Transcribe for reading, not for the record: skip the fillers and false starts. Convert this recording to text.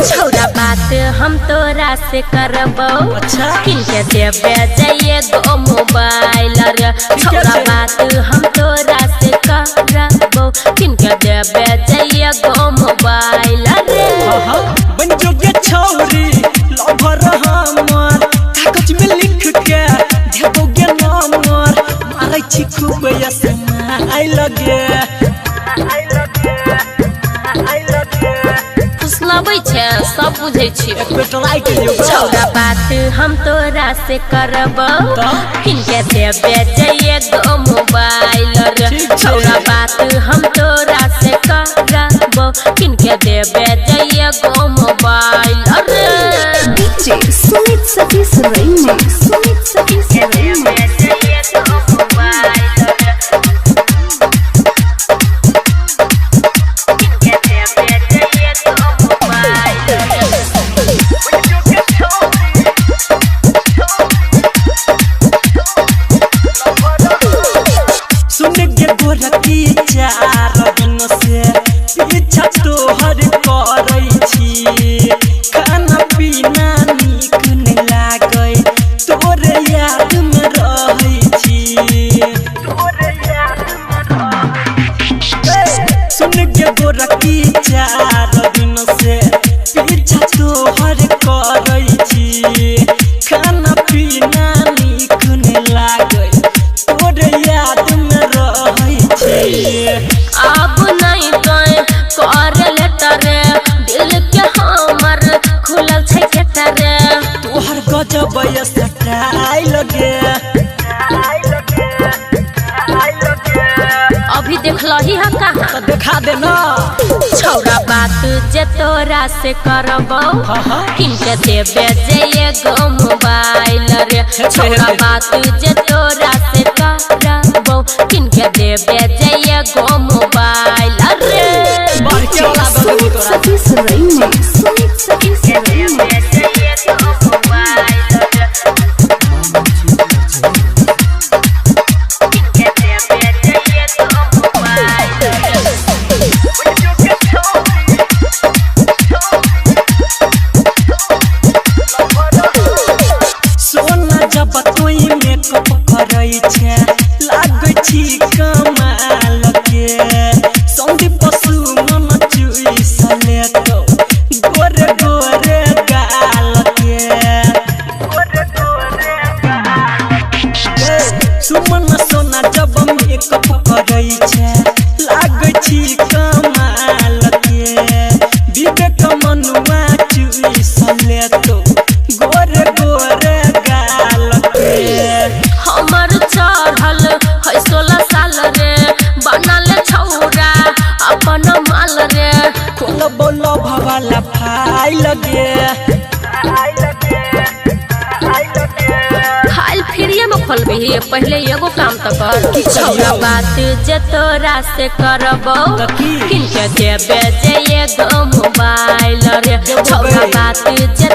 छौरा बात हम तोरा से करबो किनके देबे जाइए गो मोबाइल रे छौरा बात हम तोरा से करबो किनके देबे जाइए गो मोबाइल रे बन जोगे छौरी लवर हमर कागज में लिख के देबोगे नंबर मारै छी खूब आई लगे फुसलाबै छे सब बुझै छी छौरा बात हम तोरा से करबो किनके देबे जाइए गो मोबाइल रे छौरा बात हम तोरा से करबो किनके देबे जाइए गो मोबाइल रे DJ Sumit Satish Remix Sumit Satish Remix गोरकी चार दिन से पीछा तोहर करै छी खाना पीना नीक नहीं लागै तोरे याद में रहै छी सुन के गोरकी चार दिन से पीछा तोहर करै छी खाना पीना नीक नहीं लागै तोरे याद में अब नहीं कर लेटर दिल के हमर खुलल छै केटर तोहर गजब स्टाइल लगे अभी देखलही है कहाँ तो दिखा दे ना छौरा बात जे तोरा से करबो किनके देबे जाइए गो मोबाइल रे छौरा बात जे तोरा से करबो किनके देबे जाइए गो मोबाइल रे Sumit Satish Remix Sumit Satish Remix सोना जब तोई मेकअप करै छै लागै छी कमाल के संदीप पशु मन चुई सलेतो गोरे गोरे गाल के सुमन सोना जब मेकअप करै छै लागै छी कमाल के विवेक मनुआ चुई सलेतो गोरे गोरे गाल के हमर चढ़ल है 16 साल रे बनल छौरा अपन माल रे कोन बोलो भवाला फाइल लगे फाइल फ्रीए में खोलबी पहले एगो काम तो कर छौरा बात जे तोरा से करबो किनके देबे जाइए गो मोबाइल रे छौरा बात जे